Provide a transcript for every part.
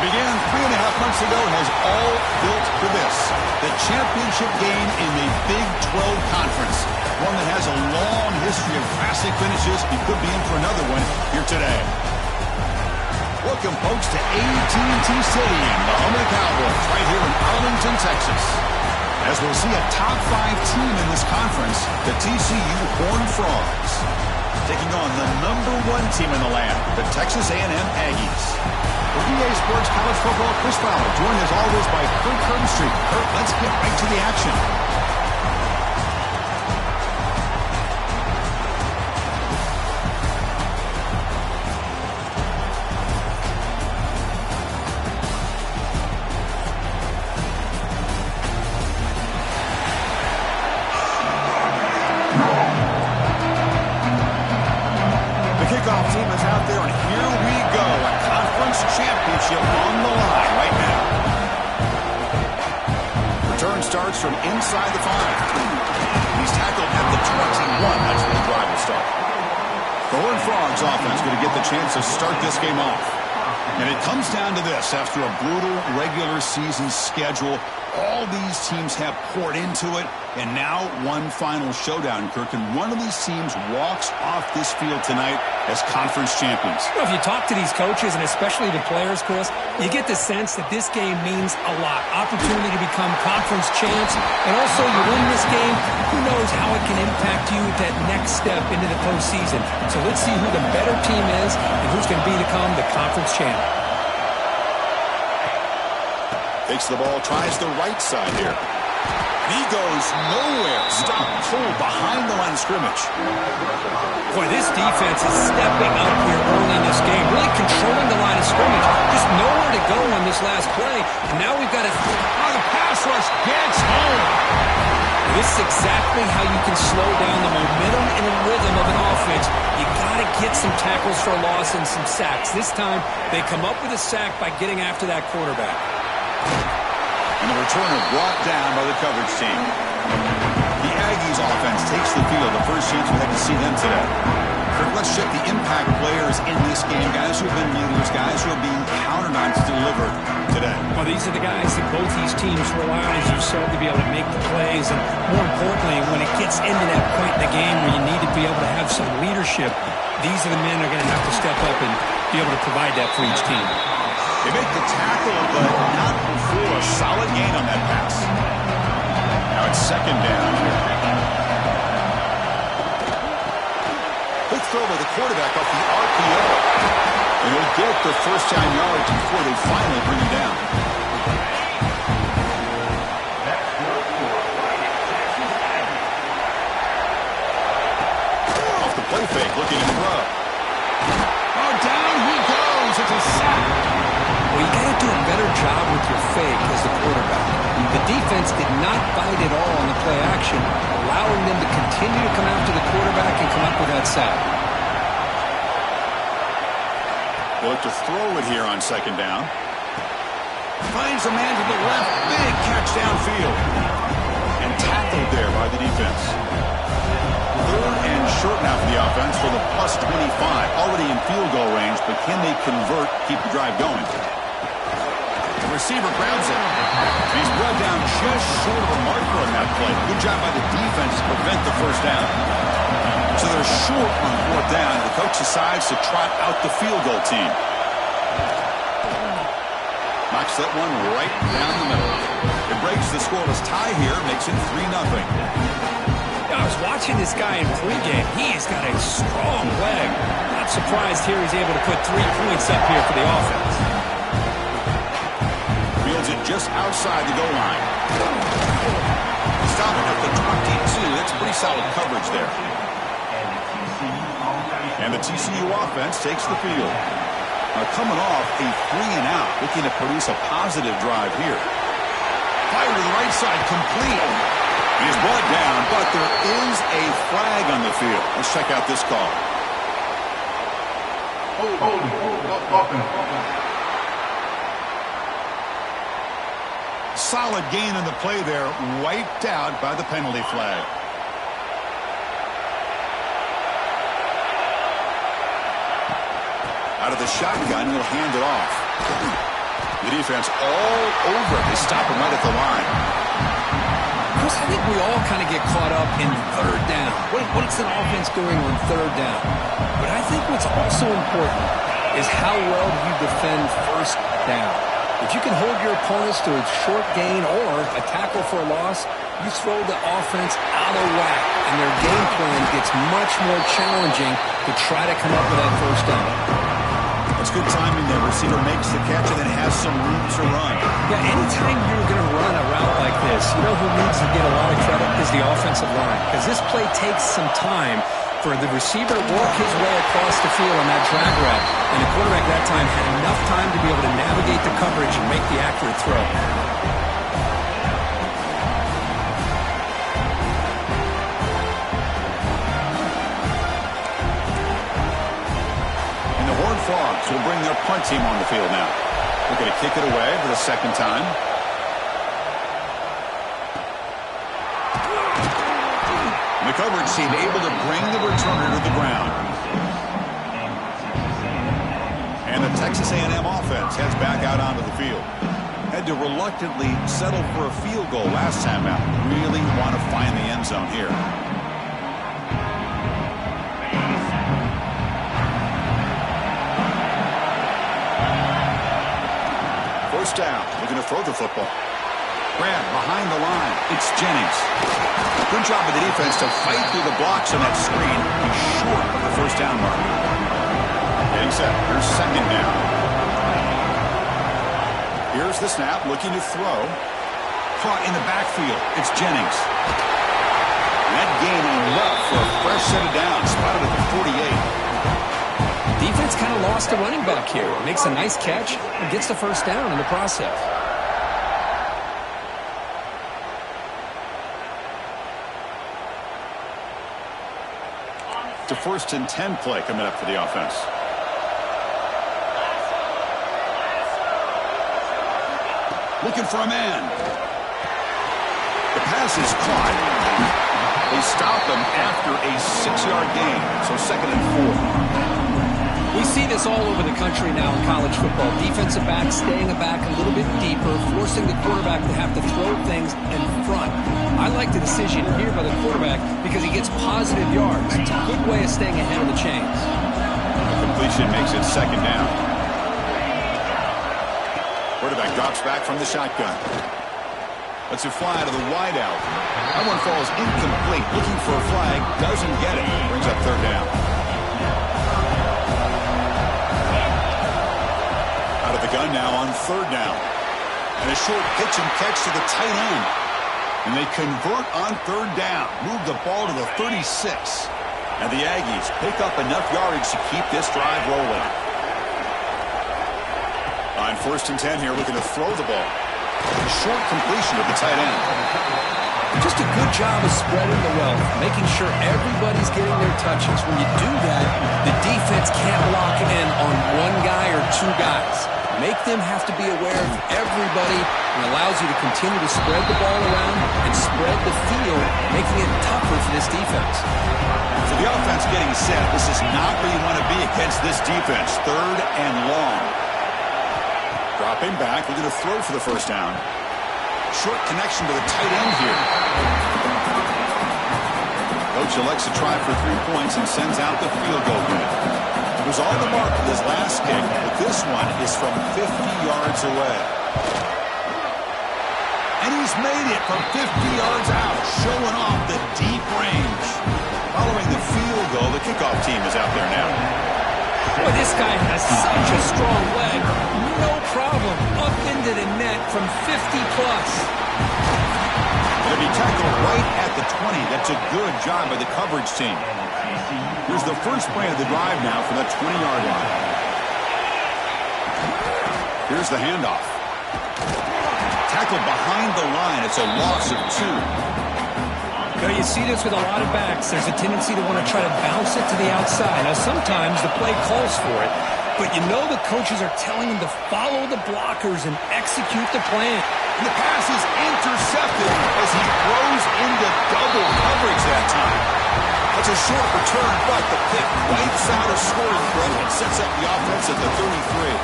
It began 3.5 months ago and has all built to this. The championship game in the Big 12 Conference. One that has a long history of classic finishes. He could be in for another one here today. Welcome, folks, to AT&T Stadium, the home of the Cowboys, right here in Arlington, Texas. As we'll see a top 5 team in this conference, the TCU Horned Frogs, taking on the #1 team in the land, the Texas A&M Aggies. For EA Sports College Football, Chris Fowler, joined as always by Kurt Kirkstreet. Kurt, let's get right to the action. Team is out there, and here we go. A conference championship on the line right now. Return starts from inside the 5. He's tackled at the 21. That's where the drive will start. The Horned Frogs offense going to get the chance to start this game off. And it comes down to this. After a brutal regular season schedule, all these teams have poured into it, and now one final showdown, Kirk. And one of these teams walks off this field tonight as conference champions. You know, if you talk to these coaches, and especially the players, Chris, you get the sense that this game means a lot. Opportunity to become conference champs, and also you win this game, who knows how it can impact you at that next step into the postseason. So let's see who the better team is and who's going to become the conference champ. Takes the ball, tries the right side here. He goes nowhere. Stop, pull behind the line of scrimmage. Boy, this defense is stepping up here early in this game, really controlling the line of scrimmage. Just nowhere to go on this last play. And now we've got the pass rush gets home. This is exactly how you can slow down the momentum and the rhythm of an offense. You got to get some tackles for a loss and some sacks. This time, they come up with a sack by getting after that quarterback. And the returner brought down by the coverage team. The Aggies offense takes the field. The first chance we had to see them today. Kirk, let's check the impact players in this game. Guys who have been leaders, guys who are being counted on to deliver today. Well, these are the guys that both these teams rely on, as you said, to be able to make the plays. And more importantly, when it gets into that point in the game where you need to be able to have some leadership, these are the men that are going to have to step up and be able to provide that for each team. They make the tackle, but not before a solid gain on that pass. Now it's second down here. Quick throw by the quarterback off the RPO. And he'll get the first down yards before they finally bring him down. Off the play fake, looking to throw. Oh, down he goes. It's a sack. Well, you got to do a better job with your fake as the quarterback. The defense did not bite at all on the play action, allowing them to continue to come after the quarterback and come up with that sack. They'll look to throw it here on second down. Finds a man to the left. Big catch downfield. And tackled there by the defense. Third and short now for the offense for the plus 25. Already in field goal range, but can they convert, keep the drive going? The receiver grabs it. He's brought down just short of a marker on that play. Good job by the defense to prevent the first down. So they're short on fourth down. The coach decides to trot out the field goal team. Knocks that one right down the middle. It breaks the scoreless tie here, makes it 3-0. I was watching this guy in pregame. He's got a strong leg. Not surprised here he's able to put 3 points up here for the offense. Fields it just outside the goal line. Stop it at the 22. That's pretty solid coverage there. And the TCU offense takes the field. Now coming off a 3-and-out, looking to produce a positive drive here. Fire to the right side, complete. He's brought down, but there is a flag on the field. Let's check out this call. Solid gain on the play there, wiped out by the penalty flag. Out of the shotgun, he'll hand it off. The defense all over it. They stop him right at the line. Chris, I think we all kind of get caught up in third down. What's an offense doing on third down? But I think what's also important is how well do you defend first down. If you can hold your opponents to a short gain or a tackle for a loss, you throw the offense out of whack, and their game plan gets much more challenging to try to come up with that first down. It's good timing there. Receiver makes the catch and then has some room to run. Yeah, anytime you're going to run a route like this, you know who needs to get a lot of credit is the offensive line. Because this play takes some time for the receiver to work his way across the field on that drag route. And the quarterback that time had enough time to be able to navigate the coverage and make the accurate throw. Frogs will bring their punt team on the field now. They're going to kick it away for the second time. And the coverage team able to bring the returner to the ground. And the Texas A&M offense heads back out onto the field. Had to reluctantly settle for a field goal last time out. Really want to find the end zone here. First down, looking to throw the football. Grab behind the line. It's Jennings. Good job of the defense to fight through the blocks on that screen. He's short of the first down mark. Getting set. Here's second down. Here's the snap, looking to throw. Caught in the backfield. It's Jennings. And that gain on left for a fresh set of downs. Spotted at the 48. Defense kind of lost the running back here. Makes a nice catch and gets the first down in the process. It's a 1st and 10 play coming up for the offense. Looking for a man. The pass is caught. They stop him after a 6-yard gain. So 2nd and 4. We see this all over the country now in college football. Defensive backs staying back a little bit deeper, forcing the quarterback to have to throw things in front. I like the decision here by the quarterback because he gets positive yards. It's a good way of staying ahead of the chains. The completion makes it second down. Quarterback drops back from the shotgun. Lets it fly to the wideout. That one falls incomplete. Looking for a flag. Doesn't get it. Brings up third down. Out of the gun now on third down. And a short pitch and catch to the tight end. And they convert on third down. Move the ball to the 36. And the Aggies pick up enough yardage to keep this drive rolling. On 1st and 10 here, looking to throw the ball. A short completion of the tight end. Just a good job of spreading the wealth, making sure everybody's getting their touches. When you do that, the defense can't lock in on one guy or two guys. Make them have to be aware of everybody and allows you to continue to spread the ball around and spread the field, making it tougher for this defense. So the offense getting set. This is not where you want to be against this defense. 3rd and long. Dropping back, looking to throw for the first down. Short connection to the tight end here. Coach elects to try for 3 points and sends out the field goal unit. It was on the mark with his last kick, but this one is from 50 yards away. And he's made it from 50 yards out, showing off the deep range. Following the field goal, the kickoff team is out there now. Boy, this guy has such a strong leg. No problem. Up into the net from 50-plus. Going to be tackled right at the 20. That's a good job by the coverage team. Here's the first play of the drive now from that 20-yard line. Here's the handoff. Tackled behind the line. It's a loss of 2. You see this with a lot of backs. There's a tendency to want to try to bounce it to the outside. Now, sometimes the play calls for it, but you know the coaches are telling them to follow the blockers and execute the plan. And the pass is intercepted as he throws into double coverage that time. That's a short return, but the pick wipes out a scoring threat and sets up the offense at the 33.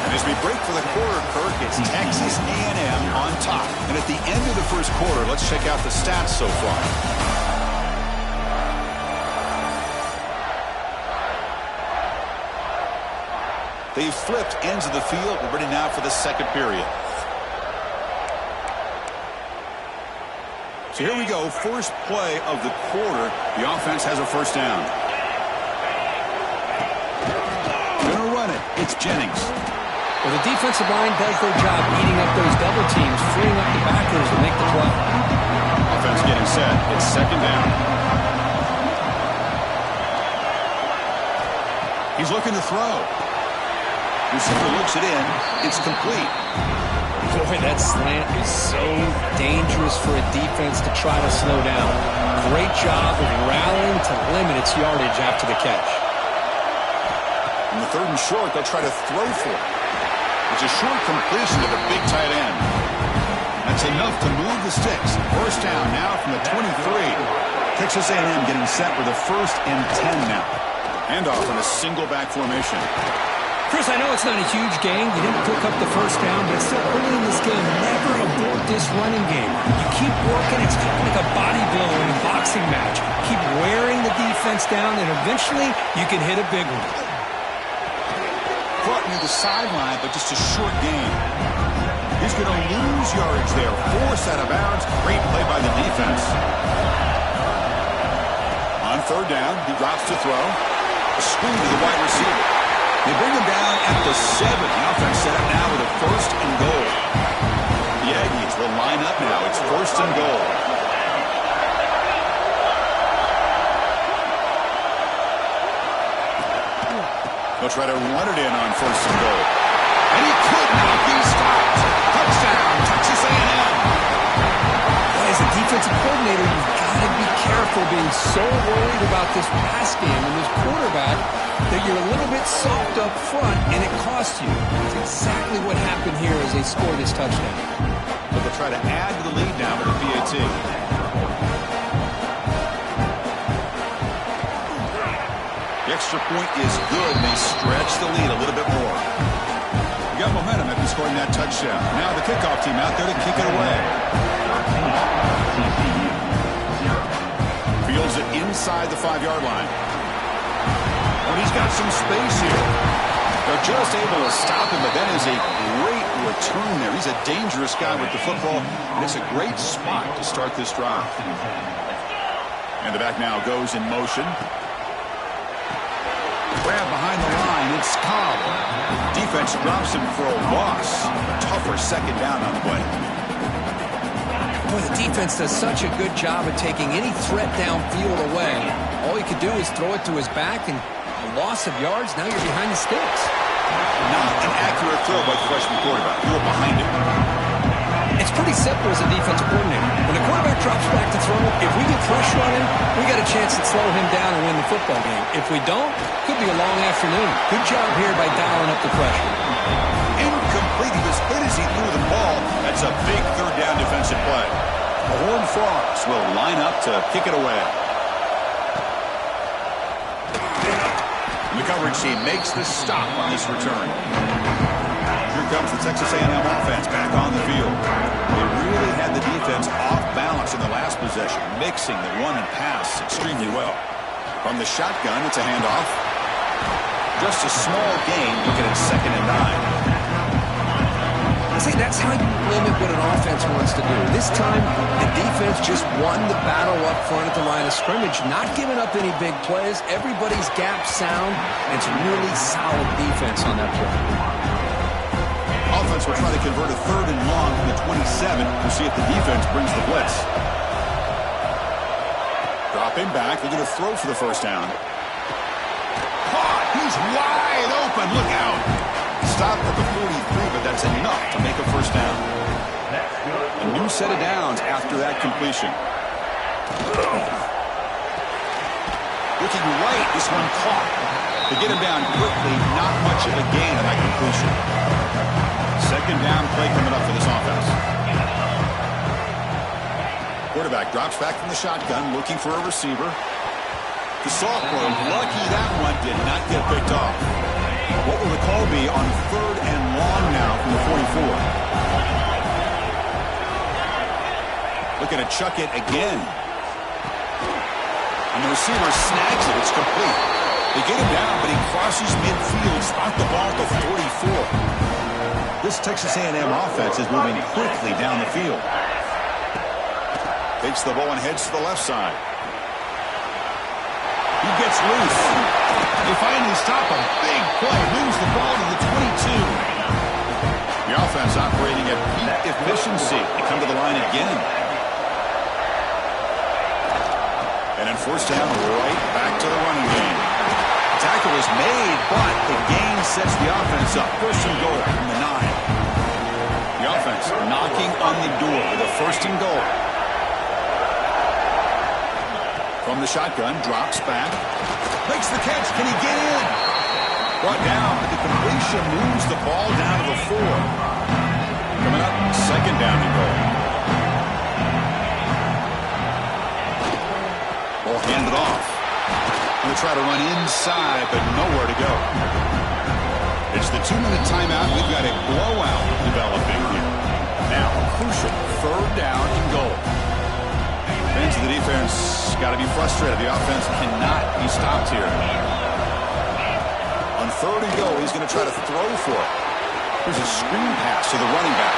And his As we break for the quarter, Kirk, it's Texas A&M on top. And at the end of the first quarter, let's check out the stats so far. They've flipped ends of the field. We're ready now for the second period. So here we go. First play of the quarter. The offense has a first down. Gonna run it. It's Jennings. Well, the defensive line does their job eating up those double teams, freeing up the backers to make the play. Offense getting set. It's second down. He's looking to throw. Receiver looks it in. It's complete. Boy, that slant is so dangerous for a defense to try to slow down. Great job of rallying to limit its yardage after the catch. In the third and short, they'll try to throw for it. It's a short completion to the big tight end. That's enough to move the sticks. First down now from the 23. Texas A&M getting set with a 1st and 10 now. Handoff in a single back formation. Chris, I know it's not a huge gain. You didn't pick up the first down, but it's still early in this game. Never abort this running game. You keep working. It's kind of like a body blow in a boxing match. Keep wearing the defense down, and eventually you can hit a big one. Brought near the sideline, but just a short gain. He's going to lose yardage there. Forced out of bounds. Great play by the defense. On third down, he drops to throw. A screen to the wide receiver. They bring him down at the 7. The offense set up now with a 1st and goal. The Aggies will line up now. It's 1st and goal. They'll try to run it in on 1st and goal. And he could not be stopped. Touchdown, Texas A&M. As a defensive coordinator, you've got to be careful being so worried about this pass game and this quarterback that you're a little bit soft up front and it costs you. That's exactly what happened here as they scored this touchdown. But they'll try to add to the lead now with the PAT. The extra point is good, and they stretch the lead a little bit more. We got momentum after scoring that touchdown. Now the kickoff team out there to kick it away. Fields it inside the 5-yard line. And he's got some space here. They're just able to stop him, but that is a great return there. He's a dangerous guy with the football, and it's a great spot to start this drive. And the back now goes in motion. Grab behind the line. It's Cobb. Defense drops him for a loss. A tougher second down on the way. Boy, the defense does such a good job of taking any threat downfield away. All he could do is throw it to his back, and a loss of yards, now you're behind the sticks. Not an accurate throw by the freshman quarterback. You were behind him. It's pretty simple as a defensive coordinator. When the quarterback drops back to throw, if we get pressure on him, we got a chance to slow him down and win the football game. If we don't, could be a long afternoon. Good job here by dialing up the pressure. Incomplete. He was hit as he threw the ball. That's a big third down defensive play. The Horned Frogs will line up to kick it away. And the coverage team makes the stop on this return. Here comes the Texas A&M offense back on the field. They really had the defense off balance in the last possession, mixing the run and pass extremely well. From the shotgun, it's a handoff. Just a small gain, looking at 2nd and 9. See, that's how you limit what an offense wants to do. This time, the defense just won the battle up front at the line of scrimmage, not giving up any big plays. Everybody's gap sound. It's really solid defense on that play. Offense will try to convert a 3rd and long from the 27. We'll see if the defense brings the blitz. Dropping back. They're going to throw for the first down. Caught. He's wide open. Look out. Stopped at the 43, but that's enough to make a first down. A new set of downs after that completion. Looking right, this one caught. To get him down quickly, not much of a gain on that completion. Second down play coming up for this offense. Quarterback drops back from the shotgun, looking for a receiver. The sophomore, lucky that one did not get picked off. What will the call be on 3rd and long from the 44. Looking to chuck it again. And the receiver snags it. It's complete. They get him down, but he crosses midfield, spot the ball at the 44. This Texas A&M offense is moving quickly down the field. Takes the ball and heads to the left side. He gets loose. They finally stop a big play. Moves the ball to the 22. The offense operating at peak efficiency. They come to the line again. And then first down, right back to the running game. Tackle is made, but the gain sets the offense up. First and goal from the 9. The offense knocking on the door with a first and goal. From the shotgun, drops back. Makes the catch. Can he get in? Brought down, but the completion moves the ball down to the 4. Coming up, second down and goal. Ball handed off. Going to try to run inside, but nowhere to go. It's the 2-minute timeout. We've got a blowout developing here. Now, a crucial third down and goal. Fans of the defense got to be frustrated. The offense cannot be stopped here. On third and goal, he's going to try to throw for it. Here's a screen pass to the running back.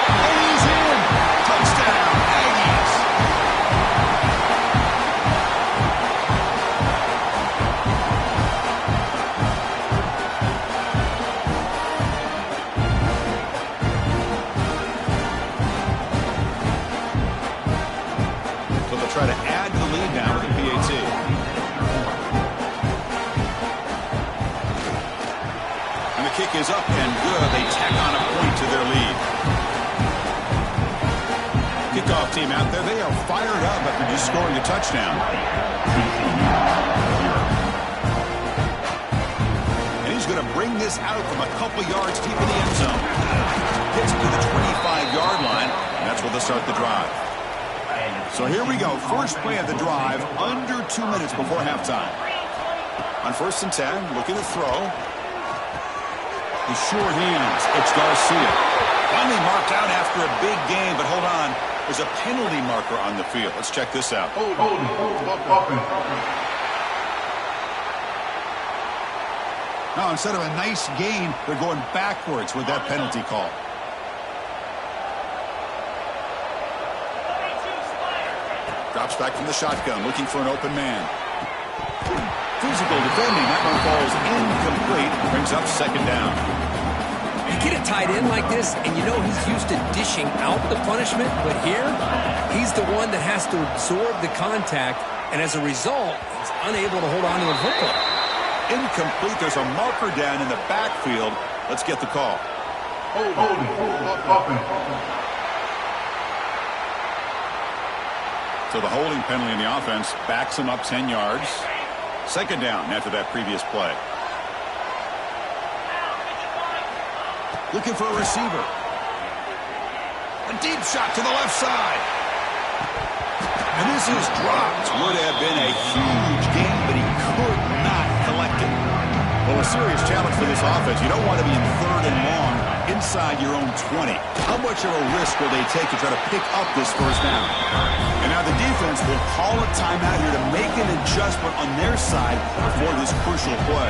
And he's in! Touchdown, Aggies! Try to add to the lead now with the PAT. And the kick is up and good. They tack on a point to their lead. Kickoff team out there. They are fired up after just scoring a touchdown. And he's going to bring this out from a couple yards deep in the end zone. Gets to the 25-yard line, and that's where they'll start the drive. So here we go. First play of the drive, under 2 minutes before halftime. On first and 10, looking to throw. The sure hands. It's Garcia. Finally marked out after a big game, but hold on. There's a penalty marker on the field. Let's check this out. Now, instead of a nice gain, they're going backwards with that penalty call. Drops back from the shotgun, looking for an open man. Physical defending. That one falls incomplete. Brings up second down. You get a tight end like this, and you know he's used to dishing out the punishment, but here, he's the one that has to absorb the contact, and as a result, he's unable to hold on to the football. Incomplete. There's a marker down in the backfield. Let's get the call. So the holding penalty in the offense backs him up 10 yards. Second down after that previous play. Looking for a receiver. A deep shot to the left side. And this is dropped. Would have been a huge gain, but he could not collect it. Well, a serious challenge for this offense. You don't want to be in third and long inside your own 20. How much of a risk will they take to try to pick up this first down? And now the defense will call a timeout here to make an adjustment on their side before this crucial play.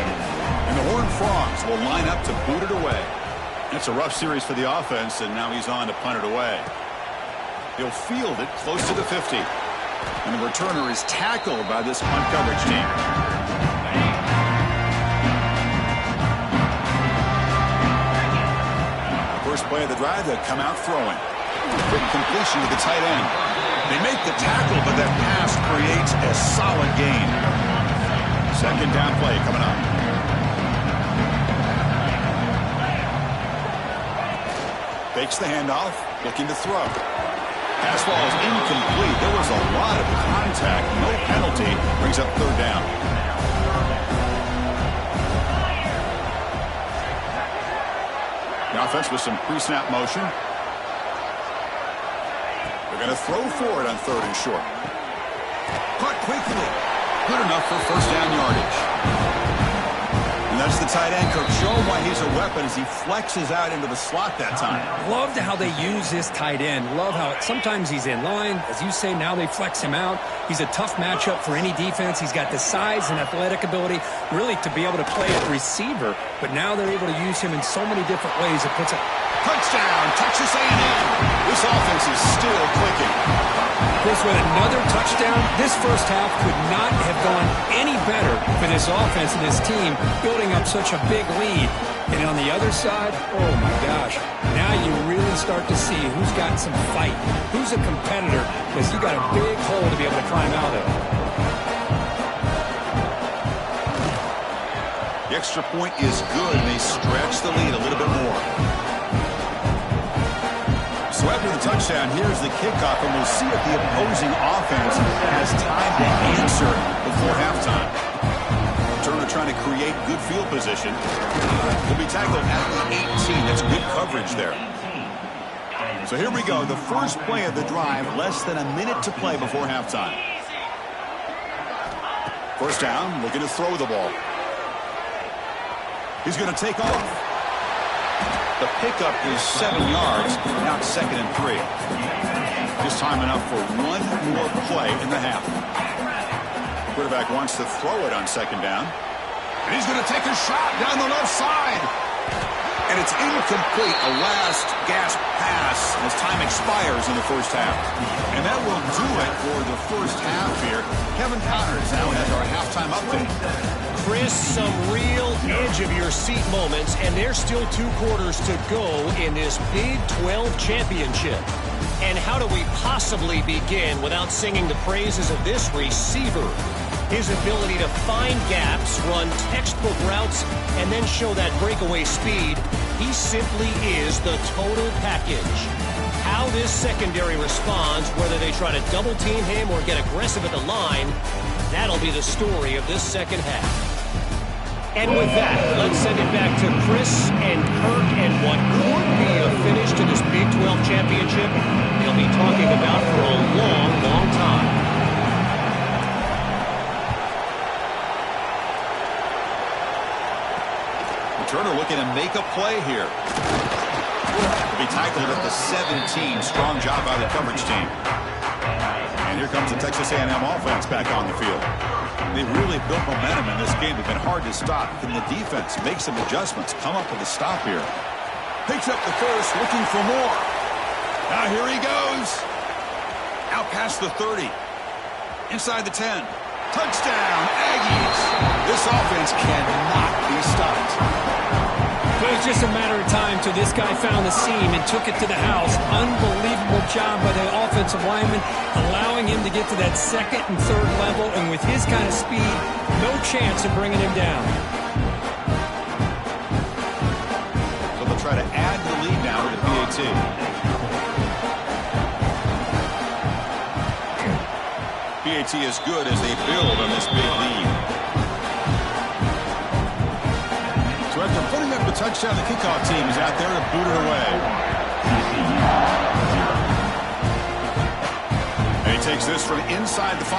And the Horned Frogs will line up to boot it away. It's a rough series for the offense, and now he's on to punt it away. He'll field it close to the 50. And the returner is tackled by this punt coverage team. First play of the drive, they'll come out throwing. Quick completion to the tight end. They make the tackle, but that pass creates a solid gain. Second down play coming up. Fakes the handoff, looking to throw. Pass ball is incomplete. There was a lot of contact. No penalty. Brings up third down. The offense with some pre-snap motion. They're going to throw for it on third and short. Caught quickly. Good enough for first down yardage. And That's the tight end, Kirk. Show him why he's a weapon as he flexes out into the slot that time. Loved how they use this tight end. Love how sometimes he's in line. As you say, now they flex him out. He's a tough matchup for any defense. He's got the size and athletic ability really to be able to play at receiver. But now they're able to use him in so many different ways. It puts a touchdown, Texas A&M. This offense is still clicking. Chris, with another touchdown, this first half could not have gone any better for this offense and this team, building up such a big lead. And on the other side, oh my gosh, now you really start to see who's got some fight, who's a competitor, because you got a big hole to be able to climb out of. The extra point is good, and they stretch the lead a little bit more. So after the touchdown, here's the kickoff, and we'll see if the opposing offense has time to answer before halftime. Turner trying to create good field position. Will be tackled at the 18. That's good coverage there. So here we go. The first play of the drive, less than a minute to play before halftime. First down, looking to throw the ball. He's going to take off. The pickup is 7 yards. Now it's 2nd and 3. Just time enough for one more play in the half. Quarterback wants to throw it on 2nd down. And he's going to take a shot down the left side. And it's incomplete. A last gasp pass as time expires in the first half. And that will do it for the first half here. Kevin Connors now has our halftime update. Chris, some real edge-of-your-seat moments, and there's still 2 quarters to go in this Big 12 championship. And how do we possibly begin without singing the praises of this receiver? His ability to find gaps, run textbook routes, and then show that breakaway speed. He simply is the total package. How this secondary responds, whether they try to double-team him or get aggressive at the line, that'll be the story of this second half. And with that, let's send it back to Chris and Kirk and what could be a finish to this Big 12 championship they'll be talking about for a long, long time. Turner looking to make a play here. Will be tackled at the 17. Strong job by the coverage team. And here comes the Texas A&M offense back on the field. They've really built momentum in this game. They've been hard to stop. Can the defense make some adjustments? Come up with a stop here. Picks up the first, looking for more. Now here he goes. Out past the 30. Inside the 10. Touchdown, Aggies. This offense cannot be stopped. It was just a matter of time till this guy found the seam and took it to the house. Unbelievable job by the offensive lineman, allowing him to get to that 2nd and 3rd level, and with his kind of speed, no chance of bringing him down. So they'll try to add the lead now with the PAT. PAT is good as they build on this big lead. So after putting up the touchdown, the kickoff team is out there to boot it away. And he takes this from inside the 5.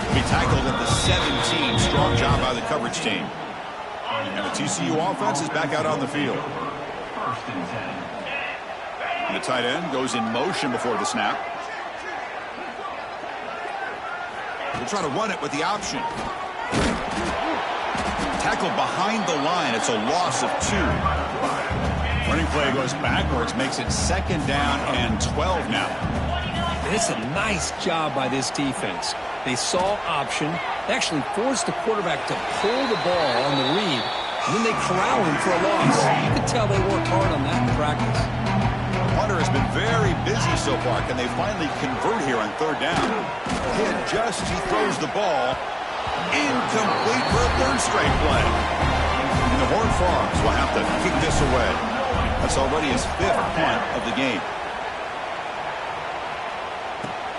He'll be tackled at the 17. Strong job by the coverage team. And the TCU offense is back out on the field. And the tight end goes in motion before the snap. They'll try to run it with the option. Tackled behind the line. It's a loss of 2. Running play goes backwards, makes it 2nd down and 12 now. It's a nice job by this defense. They saw option. They actually forced the quarterback to pull the ball on the read, and then they corral him for a loss. You can tell they worked hard on that in practice. Hunter has been very busy so far. Can they finally convert here on 3rd down? He adjusts, he throws the ball. Incomplete for a 3rd straight play. And the Horned Frogs will have to kick this away. That's already his 5th punt of the game.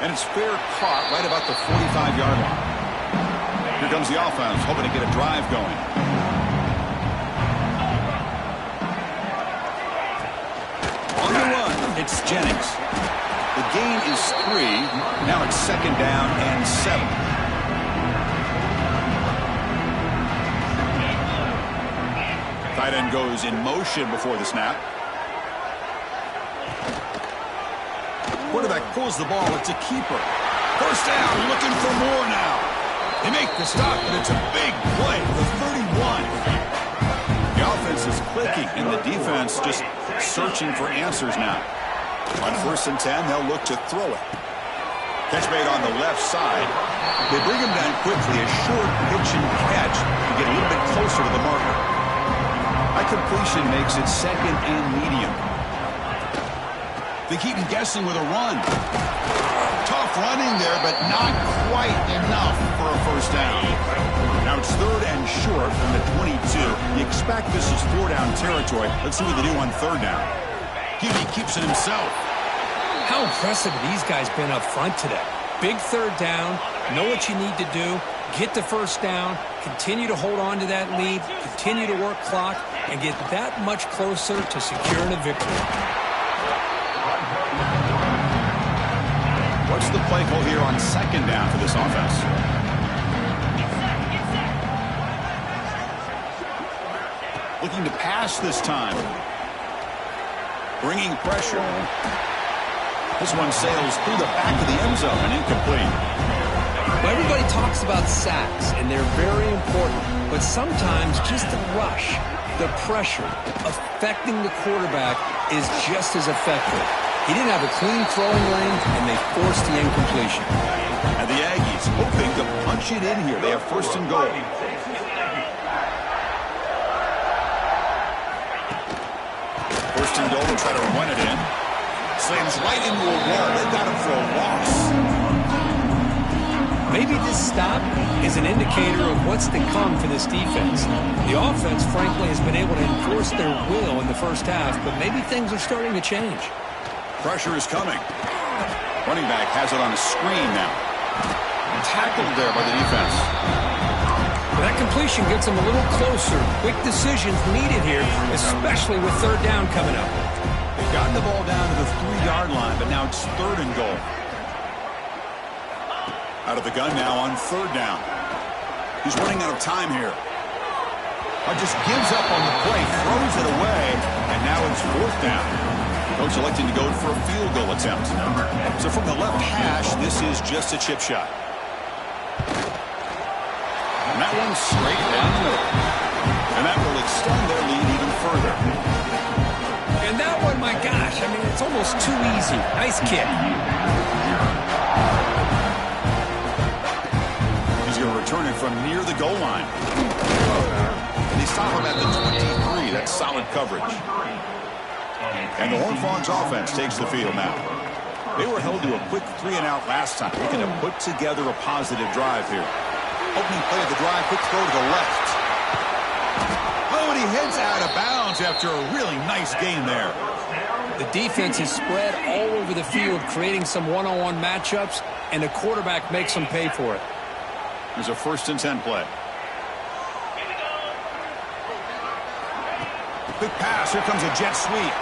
And it's fair caught right about the 45-yard line. Here comes the offense, hoping to get a drive going. On the run, it's Jennings. The gain is 3. Now it's 2nd down and 7. Tight end goes in motion before the snap. Quarterback pulls the ball. It's a keeper. First down, looking for more now. They make the stop, but it's a big play. The 31. The offense is clicking, and the defense just searching for answers now. On 1st and 10, they'll look to throw it. Catch made on the left side. They bring him down quickly. A short pitch and catch to get a little bit closer to the marker. That completion makes it 2nd and medium. They keep him guessing with a run. Tough running there, but not quite enough for a first down. Now it's 3rd and short from the 22. You expect this is 4-down territory. Let's see what they do on 3rd down. Gibby keeps it himself. How impressive have these guys been up front today? Big 3rd down, know what you need to do, get the first down, continue to hold on to that lead, continue to work clock, and get that much closer to securing a victory. What's the play call here on 2nd down for this offense? Looking to pass this time. Bringing pressure. This one sails through the back of the end zone and incomplete. Well, everybody talks about sacks, and they're very important. But sometimes just the rush, the pressure, affecting the quarterback is just as effective. He didn't have a clean throwing lane, and they forced the incompletion. And the Aggies hoping to punch it in here. They have 1st and goal. First and goal, they'll try to run it in. Slams right into a wall. They got him for a loss. Maybe this stop is an indicator of what's to come for this defense. The offense, frankly, has been able to enforce their will in the first half, but maybe things are starting to change. Pressure is coming. Running back has it on a screen now. Tackled there by the defense. That completion gets them a little closer. Quick decisions needed here, especially with 3rd down coming up. They've gotten the ball down to the 3-yard line, but now it's 3rd and goal. Out of the gun now on 3rd down. He's running out of time here. Just gives up on the play, throws it away, and now it's 4th down. Coach electing to go for a field goal attempt. So from the left hash, this is just a chip shot. And that one's straight down the middle. And that will extend their lead even further. And that one, my gosh, I mean, it's almost too easy. Nice kick. He's going to return it from near the goal line. And they stop him at the 23. That's solid coverage. And the Horned Frogs offense takes the field now. They were held to a quick 3-and-out last time. Looking to put together a positive drive here. Opening play of the drive, quick throw to the left. Oh, and he heads out of bounds after a really nice game there. The defense is spread all over the field, creating some one-on-one matchups, and the quarterback makes them pay for it. There's a 1st and 10 play. Quick pass. Here comes a jet sweep.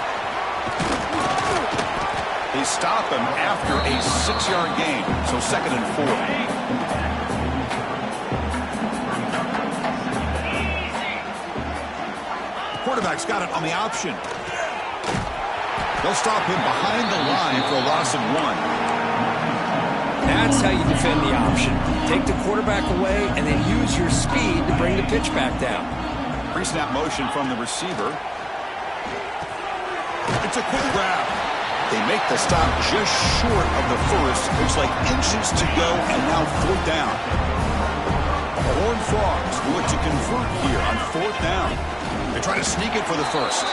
They stop him after a 6-yard gain, so 2nd and 4. The quarterback's got it on the option. They'll stop him behind the line for a loss of 1. That's how you defend the option. Take the quarterback away and then use your speed to bring the pitch back down. Pre-snap motion from the receiver. It's a quick grab. They make the stop just short of the first. Looks like inches to go, and now 4th down. The Horned Frogs look to convert here on 4th down. They try to sneak it for the first.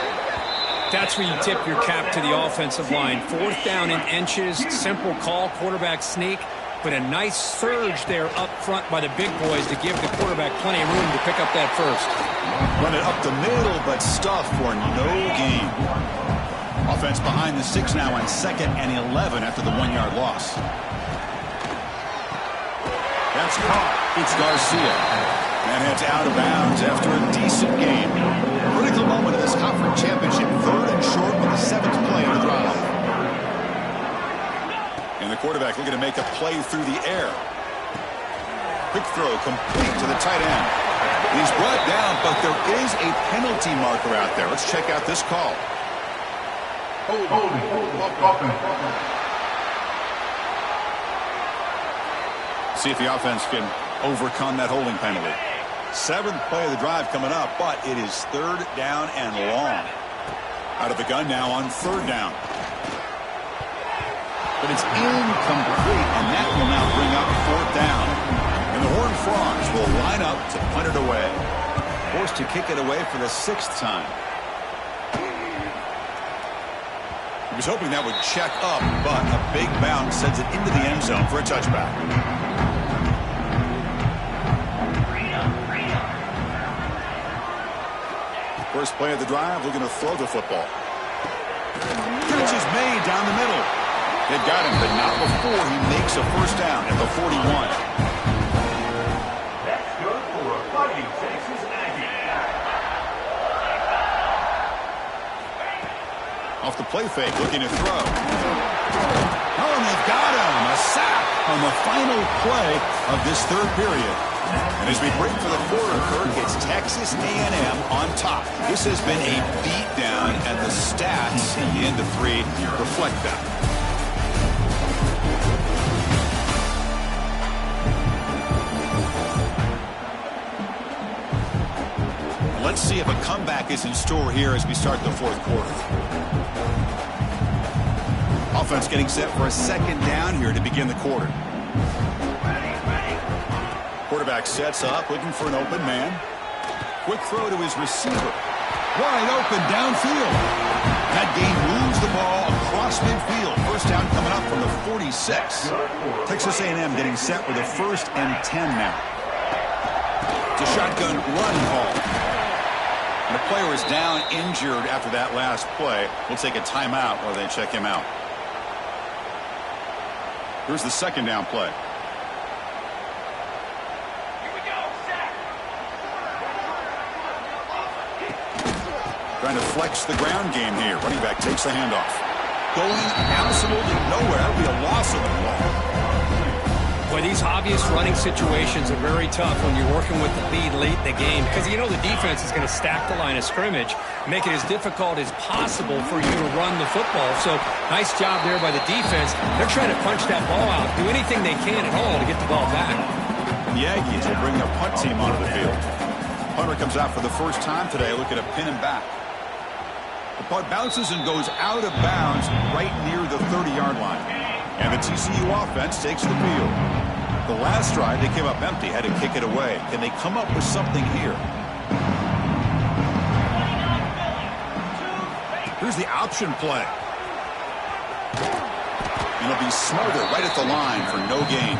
That's where you tip your cap to the offensive line. 4th down in inches, simple call, quarterback sneak, but a nice surge there up front by the big boys to give the quarterback plenty of room to pick up that first. Run it up the middle, but stuff for no gain. Offense behind the 6 now on 2nd and 11 after the 1-yard loss. That's caught. It's Garcia. And heads out of bounds after a decent game. Critical moment of this conference championship. 3rd and short on the 7th play of the drive. And the quarterback looking to make a play through the air. Quick throw complete to the tight end. He's brought down, but there is a penalty marker out there. Let's check out this call. See if the offense can overcome that holding penalty. 7th play of the drive coming up, but it is 3rd down and long. Out of the gun now on 3rd down. But it's incomplete, and that will now bring up 4th down. And the Horned Frogs will line up to punt it away. Forced to kick it away for the 6th time. He was hoping that would check up, but a big bounce sends it into the end zone for a touchback. First play of the drive, looking to throw the football. Catch is made down the middle. They got him, but not before he makes a first down at the 41. That's good for a Fighting Texas Aggie. Off the play fake, looking to throw. Oh, and they've got him. A sack on the final play of this 3rd period. And as we break for the quarter, Kirk, it's Texas A&M on top. This has been a beatdown, and the stats at the end of 3 reflect that. Let's see if a comeback is in store here as we start the 4th quarter. Offense getting set for a 2nd down here to begin the quarter. Quarterback sets up, looking for an open man. Quick throw to his receiver. Wide open downfield. That game moves the ball across midfield. First down coming up from the 46. Texas A&M getting set with a 1st and 10 now. It's a shotgun run call. And the player is down injured after that last play. We'll take a timeout while they check him out. Here's the 2nd down play. Trying to flex the ground game here. Running back takes the handoff. Going absolutely nowhere. That'll be a loss of the ball. Boy, these obvious running situations are very tough when you're working with the lead late in the game, because you know the defense is going to stack the line of scrimmage, make it as difficult as possible for you to run the football. So nice job there by the defense. They're trying to punch that ball out, do anything they can at all to get the ball back. The Aggies will bring their punt team onto the field. Punter comes out for the first time today, looking to pin him back. The punt bounces and goes out of bounds right near the 30-yard line. And the TCU offense takes the field. The last drive, they came up empty, had to kick it away. Can they come up with something here? Here's the option play. And it'll be smothered right at the line for no gain.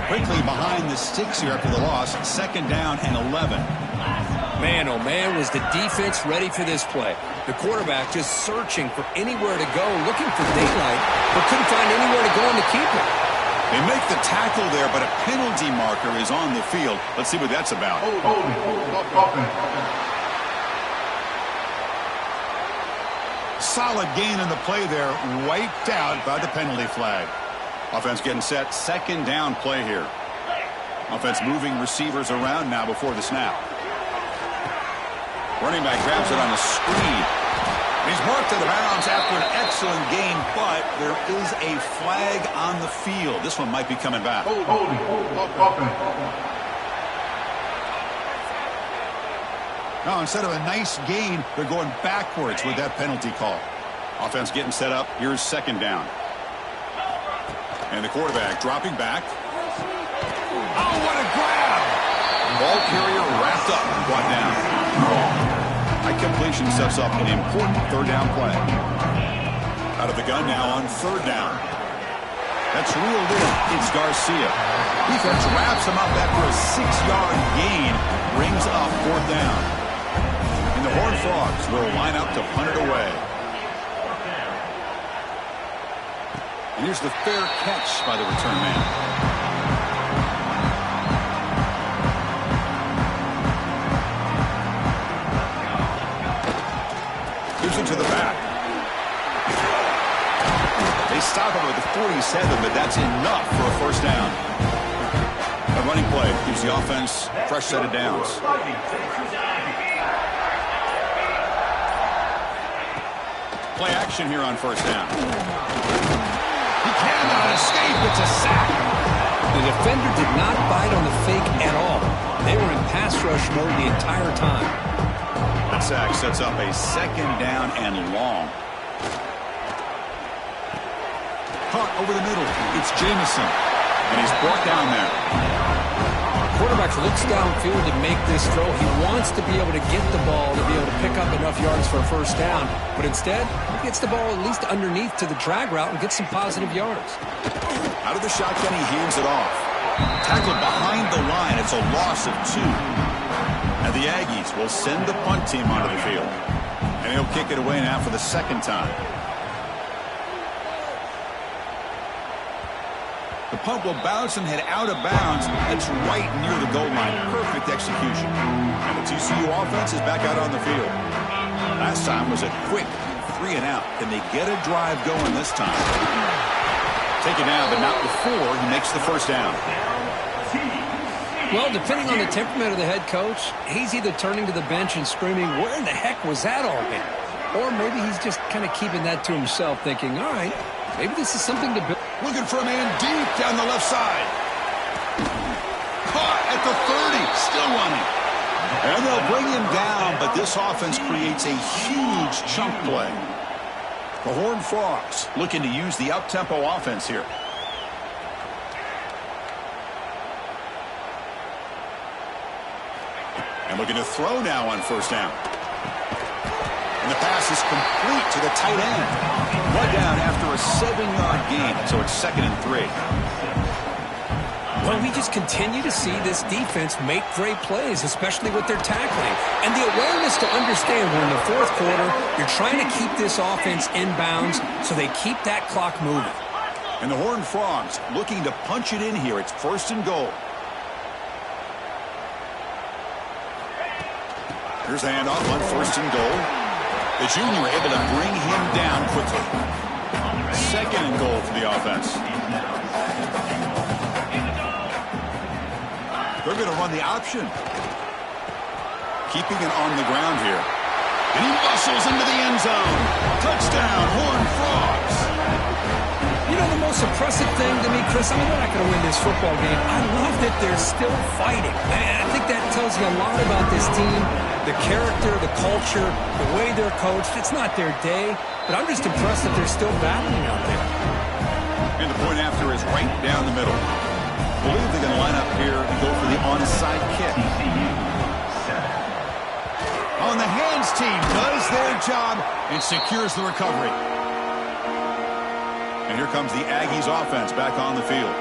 Quickly behind the sticks here after the loss. 2nd down and 11. Man, oh man, was the defense ready for this play. The quarterback just searching for anywhere to go, looking for daylight, but couldn't find anywhere to go in the keeper. They make the tackle there, but a penalty marker is on the field. Let's see what that's about. Solid gain in the play there, wiped out by the penalty flag. Offense getting set, 2nd down play here. Offense moving receivers around now before the snap. Running back grabs it on a screen. He's marked out of bounds after an excellent game, but there is a flag on the field. This one might be coming back. Now, instead of a nice gain, they're going backwards with that penalty call. Offense getting set up. Here's 2nd down. And the quarterback dropping back. Oh, what a grab! Ball carrier wrapped up and brought down. High completion sets up an important 3rd down play. Out of the gun now on 3rd down. That's reeled in. It's Garcia. Defense wraps him up after a 6-yard gain. Brings up 4th down. And the Horned Frogs will line up to punt it away. And here's the fair catch by the return man. To the back. They stop him at the 47, but that's enough for a first down. A running play gives the offense a fresh set of downs. Play action here on first down. He cannot escape. It's a sack. The defender did not bite on the fake at all. They were in pass rush mode the entire time. That sack sets up a second down and long. Caught over the middle. It's Jamison. And he's brought down there. Quarterback looks downfield to make this throw. He wants to be able to get the ball to be able to pick up enough yards for a first down. But instead, he gets the ball at least underneath to the drag route and gets some positive yards. Out of the shotgun, he hands it off. Tackled behind the line. It's a loss of 2. And the Aggies will send the punt team onto the field. And he'll kick it away now for the second time. The punt will bounce and head out of bounds. That's right near the goal line. Perfect execution. And the TCU offense is back out on the field. Last time was a quick 3 and out. Can they get a drive going this time? Take it down, but not before he makes the first down. Well, depending on the temperament of the head coach, he's either turning to the bench and screaming, where in the heck was that all been? Or maybe he's just kind of keeping that to himself, thinking, all right, maybe this is something to build. Looking for a man deep down the left side. Caught at the 30, still running. And they'll bring him down, but this offense creates a huge chunk play. The Horned Frogs looking to use the up-tempo offense here. And looking to throw now on first down. And the pass is complete to the tight end. One down after a 7-yard gain, so it's 2nd and 3. Well, we just continue to see this defense make great plays, especially with their tackling. And the awareness to understand we're in the fourth quarter, you're trying to keep this offense in bounds so they keep that clock moving. And the Horned Frogs looking to punch it in here. It's 1st and goal. Here's the handoff on 1st and goal. The junior able to bring him down quickly. 2nd and goal for the offense. They're going to run the option. Keeping it on the ground here. And he bustles into the end zone. Touchdown, Horned Frogs. You know, the most impressive thing to me, Chris, I mean, they're not going to win this football game. I love that they're still fighting. I think that tells you a lot about this team. The character, the culture, the way they're coached. It's not their day, but I'm just impressed that they're still battling out there. And the point after is right down the middle. I believe they're going to line up here and go for the onside kick. On the hands team does their job and secures the recovery. And here comes the Aggies offense back on the field.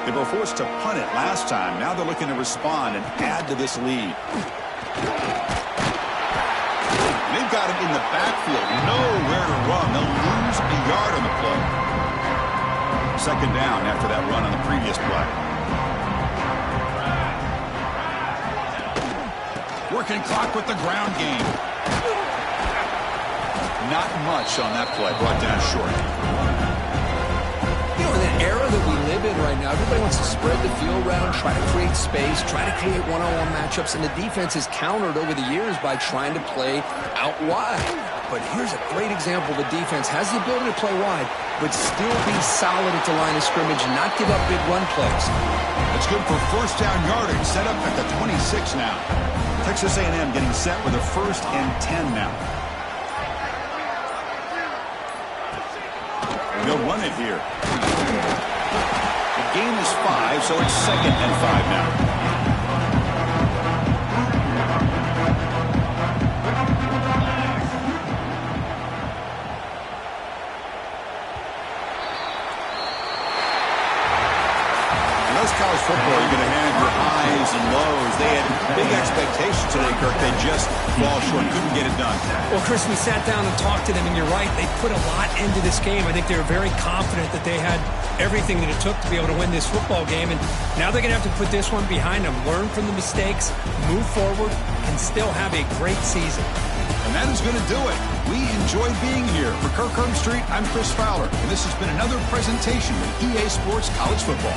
They were forced to punt it last time. Now they're looking to respond and add to this lead. They've got him in the backfield. Nowhere to run. They'll lose a yard on the play. 2nd down after that run on the previous play. Working clock with the ground game. Not much on that play. Brought down short. You know, in the era that we live in right now, everybody wants to spread the field around, try to create space, try to create one-on-one matchups, and the defense is countered over the years by trying to play out wide. But here's a great example. The defense has the ability to play wide, but still be solid at the line of scrimmage and not give up big run plays. It's good for first down yardage. Set up at the 26 now. Texas A&M getting set with a 1st and 10 now. They'll run it here. The gain is 5, so it's 2nd and 5 now. College football, you're going to have your highs and lows. They had big expectations today, Kirk. They just fall short, couldn't get it done. Well, Chris, we sat down and talked to them, and you're right. They put a lot into this game. I think they were very confident that they had everything that it took to be able to win this football game. And now they're going to have to put this one behind them, learn from the mistakes, move forward, and still have a great season. And that is going to do it. We enjoyed being here. For Kirk Street, I'm Chris Fowler, and this has been another presentation of EA Sports College Football.